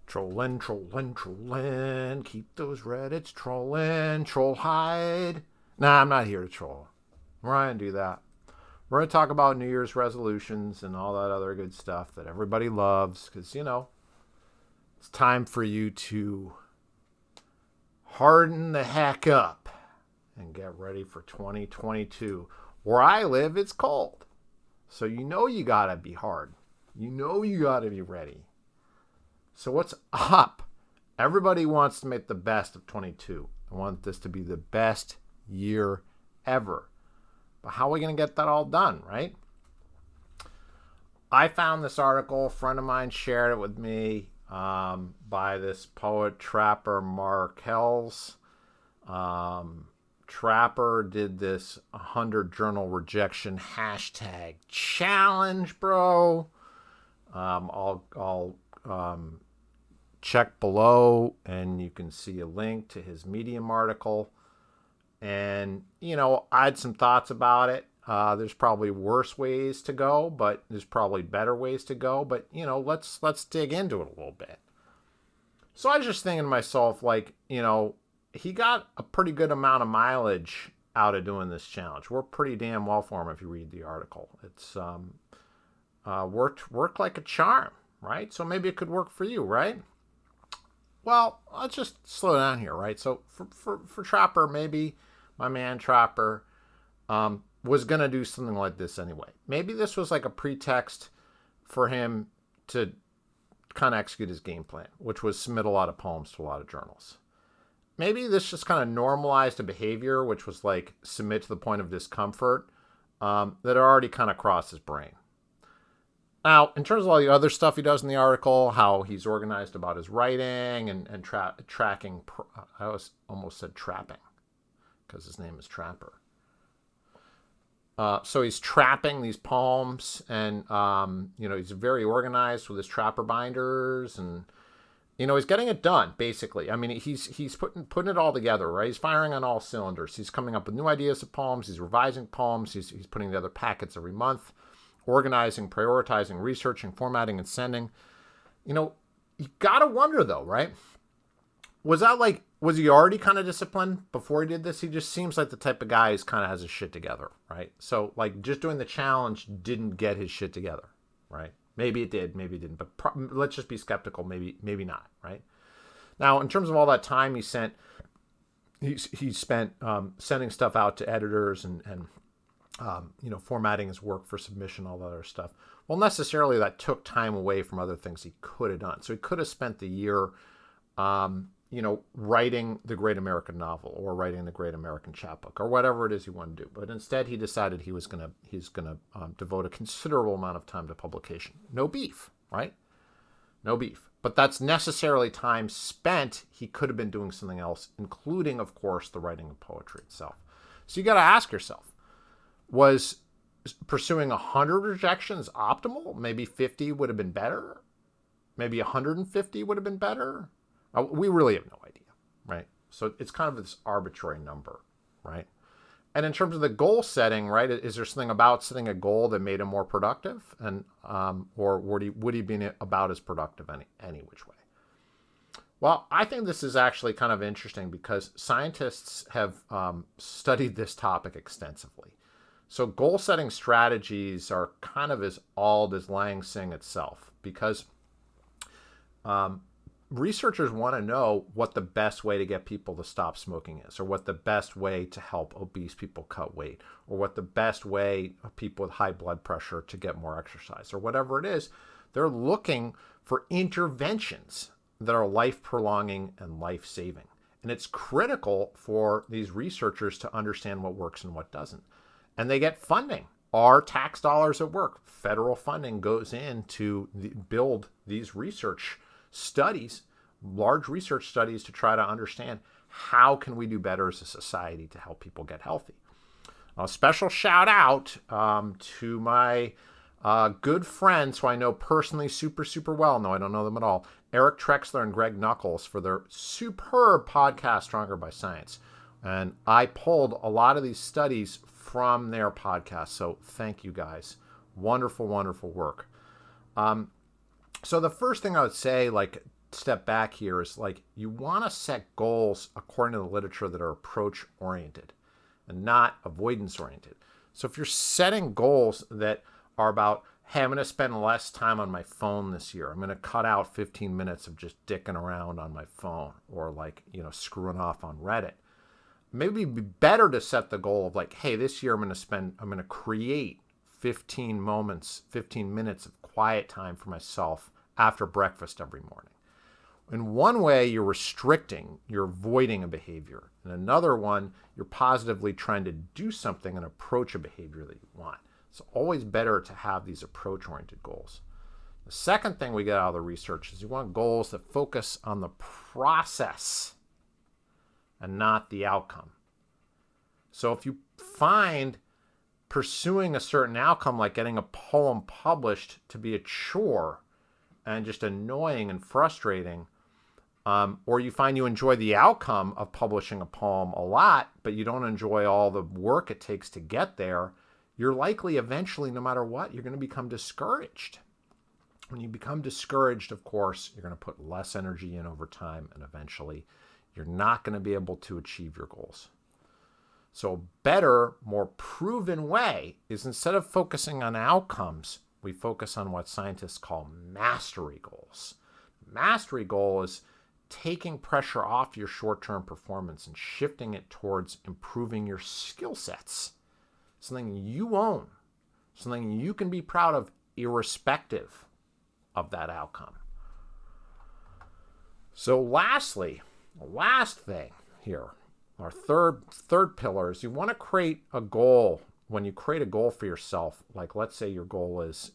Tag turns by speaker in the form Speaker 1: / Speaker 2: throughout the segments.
Speaker 1: Trollin', trollin', trollin'. Keep those Reddits trollin'. Troll hide. Nah, I'm not here to troll. We're not going to do that. We're going to talk about New Year's resolutions and all that other good stuff that everybody loves. Because, it's time for you to harden the heck up and get ready for 2022. Where I live, it's cold. So you got to be hard. You got to be ready. So what's up? Everybody wants to make the best of 22. I want this to be the best year ever. But how are we going to get that all done, right? I found this article. A friend of mine shared it with me by this poet, trapper Markelz. Trapper did this 100 journal rejection hashtag challenge, bro. I'll check below and you can see a link to his Medium article. And, I had some thoughts about it. There's probably worse ways to go, but there's probably better ways to go. But, let's dig into it a little bit. So I was just thinking to myself, he got a pretty good amount of mileage out of doing this challenge. Worked pretty damn well for him if you read the article. It's worked like a charm, right? So maybe it could work for you, right? Well, let's just slow down here, right? So for Trapper, maybe my man Trapper was going to do something like this anyway. Maybe this was like a pretext for him to kind of execute his game plan, which was submit a lot of poems to a lot of journals. Maybe this just kind of normalized a behavior, which was like submit to the point of discomfort that had already kind of crossed his brain. Now, in terms of all the other stuff he does in the article, how he's organized about his writing and tracking, I almost said trapping because his name is Trapper. So he's trapping these poems and, he's very organized with his Trapper binders and, he's getting it done, basically. I mean, he's putting it all together, right? He's firing on all cylinders. He's coming up with new ideas of poems. He's revising poems. He's putting together packets every month. Organizing, prioritizing, researching, formatting, and sending. You gotta wonder though, right? Was he already kind of disciplined before he did this? He just seems like the type of guy who kind of has his shit together, right? So just doing the challenge didn't get his shit together, right? Maybe it did, maybe it didn't, but let's just be skeptical. Maybe not, right? Now, in terms of all that time he spent sending stuff out to editors and formatting his work for submission, all that other stuff. Well, necessarily that took time away from other things he could have done. So he could have spent the year, writing the Great American Novel or writing the Great American Chapbook or whatever it is he wanted to do. But instead, he decided he's gonna devote a considerable amount of time to publication. No beef, right? No beef. But that's necessarily time spent. He could have been doing something else, including, of course, the writing of poetry itself. So you got to ask yourself, was pursuing 100 rejections optimal? Maybe 50 would have been better. Maybe 150 would have been better. We really have no idea, right? So it's kind of this arbitrary number, right? And in terms of the goal setting, right, is there something about setting a goal that made him more productive, and or would he be about as productive any which way? Well, I think this is actually kind of interesting because scientists have studied this topic extensively. So goal-setting strategies are kind of as old as Lansing itself because researchers want to know what the best way to get people to stop smoking is, or what the best way to help obese people cut weight, or what the best way of people with high blood pressure to get more exercise, or whatever it is. They're looking for interventions that are life-prolonging and life-saving. And it's critical for these researchers to understand what works and what doesn't. And they get funding. Our tax dollars at work. Federal funding goes in to build these research studies, large research studies, to try to understand how can we do better as a society to help people get healthy. A special shout out to my good friends who I know personally super, super well. No, I don't know them at all. Eric Trexler and Greg Nuckols for their superb podcast, Stronger by Science. And I pulled a lot of these studies from their podcast. So thank you guys. Wonderful, wonderful work. So the first thing I would say, step back here is like you want to set goals according to the literature that are approach oriented and not avoidance oriented. So if you're setting goals that are about, hey, I'm going to spend less time on my phone this year. I'm going to cut out 15 minutes of just dicking around on my phone or like, screwing off on Reddit. Maybe it'd be better to set the goal of like, hey, this year I'm going to create 15 minutes of quiet time for myself after breakfast every morning. In one way, you're restricting, you're avoiding a behavior. In another one, you're positively trying to do something and approach a behavior that you want. It's always better to have these approach-oriented goals. The second thing we get out of the research is you want goals that focus on the process and not the outcome. So if you find pursuing a certain outcome, like getting a poem published, to be a chore and just annoying and frustrating, or you find you enjoy the outcome of publishing a poem a lot, but you don't enjoy all the work it takes to get there, you're likely eventually, no matter what, you're going to become discouraged. When you become discouraged, of course, you're going to put less energy in over time, and eventually you're not going to be able to achieve your goals. So a better, more proven way is, instead of focusing on outcomes, we focus on what scientists call mastery goals. Mastery goal is taking pressure off your short-term performance and shifting it towards improving your skill sets. Something you own, something you can be proud of irrespective of that outcome. So lastly, the last thing here, our third pillar, is you want to create a goal. When you create a goal for yourself, like let's say your goal is,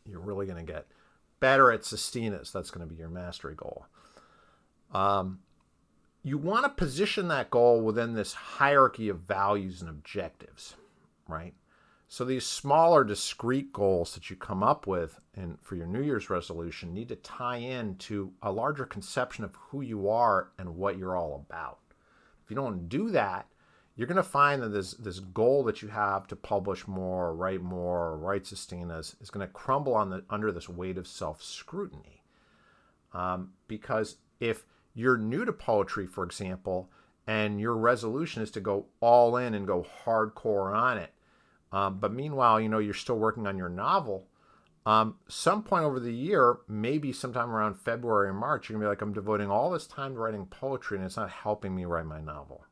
Speaker 1: you're really going to get better at Sestinas. That's going to be your mastery goal. You want to position that goal within this hierarchy of values and objectives, right? So these smaller, discrete goals that you come up with for your New Year's resolution need to tie in to a larger conception of who you are and what you're all about. If you don't do that, you're going to find that this goal that you have to publish more, or write Sestinas is going to crumble under this weight of self-scrutiny. Because if you're new to poetry, for example, and your resolution is to go all in and go hardcore on it, but meanwhile, you're still working on your novel, some point over the year, maybe sometime around February or March, you're going to be like, I'm devoting all this time to writing poetry and it's not helping me write my novel.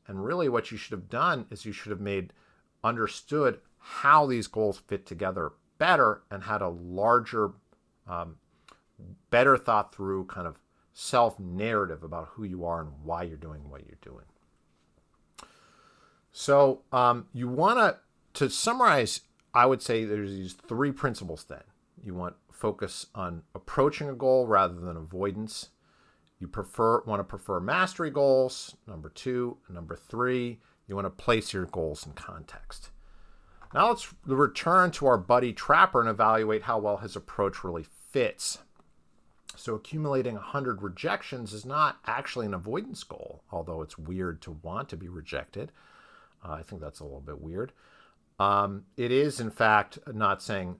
Speaker 1: And really what you should have done is you should have understood how these goals fit together better and had a larger, better thought through kind of self-narrative about who you are and why you're doing what you're doing. So you want to summarize, I would say there's these three principles then. You want focus on approaching a goal rather than avoidance. You want to prefer mastery goals, number 2. Number 3, you want to place your goals in context. Now let's return to our buddy Trapper and evaluate how well his approach really fits. So accumulating 100 rejections is not actually an avoidance goal, although it's weird to want to be rejected. I think that's a little bit weird. It is, in fact, not saying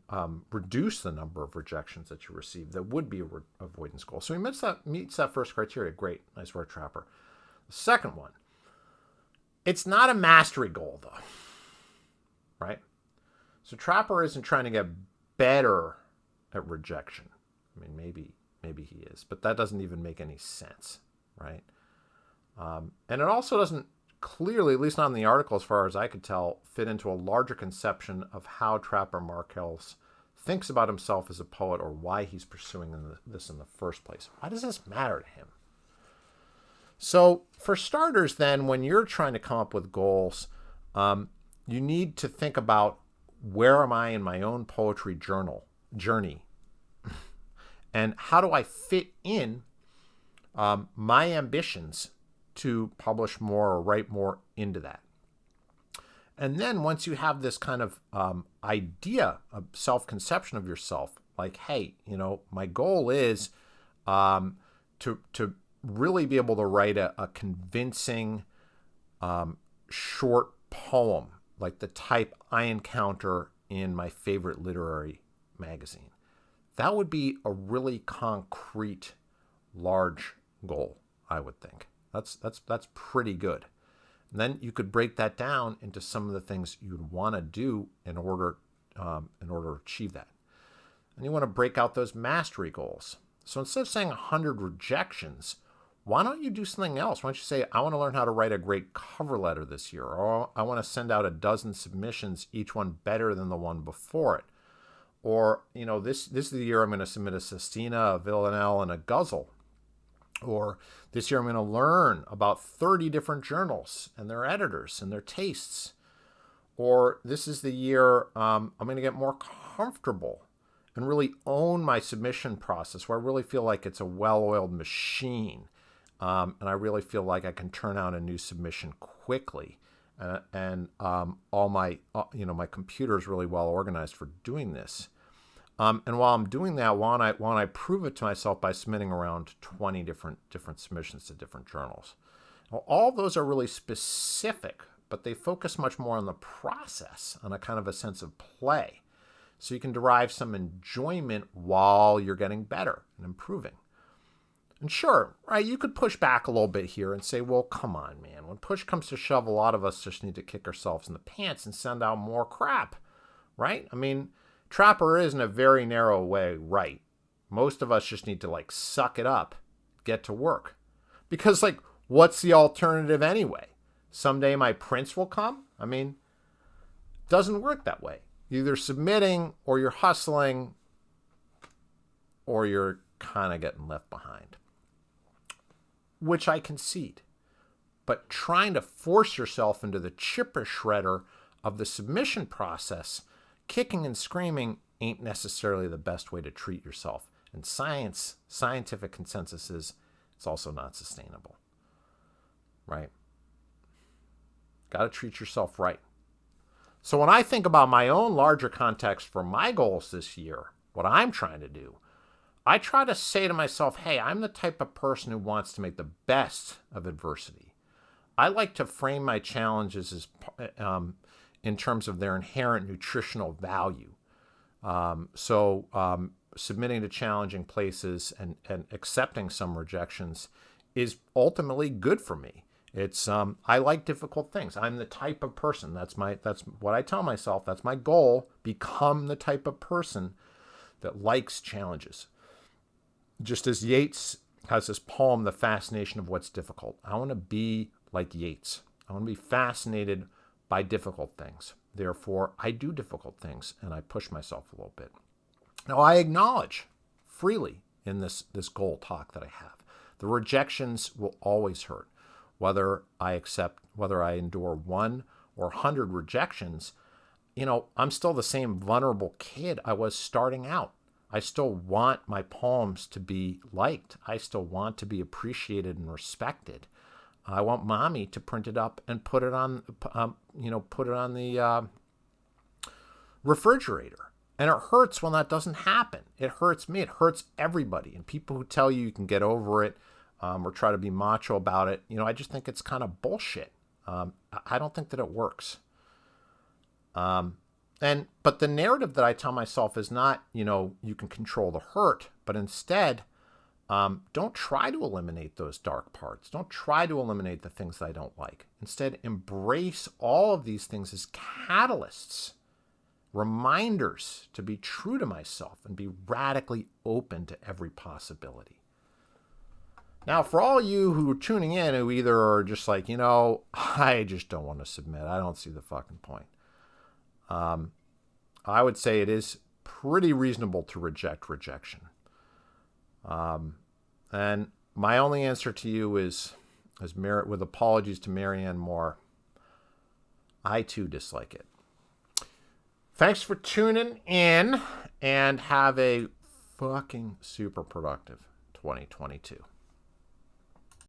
Speaker 1: reduce the number of rejections that you receive. That would be an avoidance goal. So he meets that first criteria. Great. Nice work, Trapper. The second one, it's not a mastery goal, though. Right? So Trapper isn't trying to get better at rejection. I mean, maybe he is, but that doesn't even make any sense, right? And it also doesn't clearly, at least not in the article as far as I could tell, fit into a larger conception of how Trapper Markelz thinks about himself as a poet or why he's pursuing this in the first place. Why does this matter to him? So for starters then, when you're trying to come up with goals, you need to think about, where am I in my own poetry journey? And how do I fit in my ambitions to publish more or write more into that? And then once you have this kind of idea, of self-conception of yourself, like, hey, my goal is to really be able to write a convincing short poem, like the type I encounter in my favorite literary magazine. That would be a really concrete, large goal, I would think. That's pretty good. And then you could break that down into some of the things you'd want to do in order to achieve that. And you want to break out those mastery goals. So instead of saying 100 rejections, why don't you do something else? Why don't you say, I want to learn how to write a great cover letter this year, or I want to send out a dozen submissions, each one better than the one before it. Or, this is the year I'm going to submit a Sestina, a Villanelle, and a Guzzle. Or this year I'm going to learn about 30 different journals and their editors and their tastes. Or this is the year I'm going to get more comfortable and really own my submission process, where I really feel like it's a well-oiled machine. And I really feel like I can turn out a new submission quickly. And all my, my computer is really well organized for doing this. And while I'm doing that, why don't I prove it to myself by submitting around 20 different submissions to different journals? Well, all those are really specific, but they focus much more on the process, on a kind of a sense of play. So you can derive some enjoyment while you're getting better and improving. And sure, right, you could push back a little bit here and say, well, come on, man. When push comes to shove, a lot of us just need to kick ourselves in the pants and send out more crap, right? I mean, Trapper is in a very narrow way right. Most of us just need to suck it up, get to work. Because what's the alternative anyway? Someday my prince will come? I mean, it doesn't work that way. You're either submitting or you're hustling or you're kind of getting left behind. Which I concede. But trying to force yourself into the chipper shredder of the submission process, kicking and screaming, ain't necessarily the best way to treat yourself. And scientific consensus is it's also not sustainable. Right? Got to treat yourself right. So when I think about my own larger context for my goals this year, what I'm trying to do, I try to say to myself, hey, I'm the type of person who wants to make the best of adversity. I like to frame my challenges as in terms of their inherent nutritional value. So submitting to challenging places and accepting some rejections is ultimately good for me. It's I like difficult things. I'm the type of person. That's what I tell myself. That's my goal. Become the type of person that likes challenges. Just as Yeats has this poem, The Fascination of What's Difficult. I want to be like Yeats. I want to be fascinated by difficult things. Therefore, I do difficult things and I push myself a little bit. Now, I acknowledge freely in this goal talk that I have, the rejections will always hurt. Whether I endure 1 or 100 rejections, I'm still the same vulnerable kid I was starting out. I still want my poems to be liked. I still want to be appreciated and respected. I want mommy to print it up and put it on the refrigerator. And it hurts when that doesn't happen. It hurts me. It hurts everybody. And people who tell you can get over it or try to be macho about it, I just think it's kind of bullshit. I don't think that it works. But the narrative that I tell myself is not, you can control the hurt, but instead, don't try to eliminate those dark parts. Don't try to eliminate the things that I don't like. Instead, embrace all of these things as catalysts, reminders to be true to myself and be radically open to every possibility. Now, for all you who are tuning in who either are just like, I just don't want to submit. I don't see the fucking point. I would say it is pretty reasonable to reject rejection. And my only answer to you is with apologies to Marianne Moore, I too dislike it. Thanks for tuning in and have a fucking super productive 2022.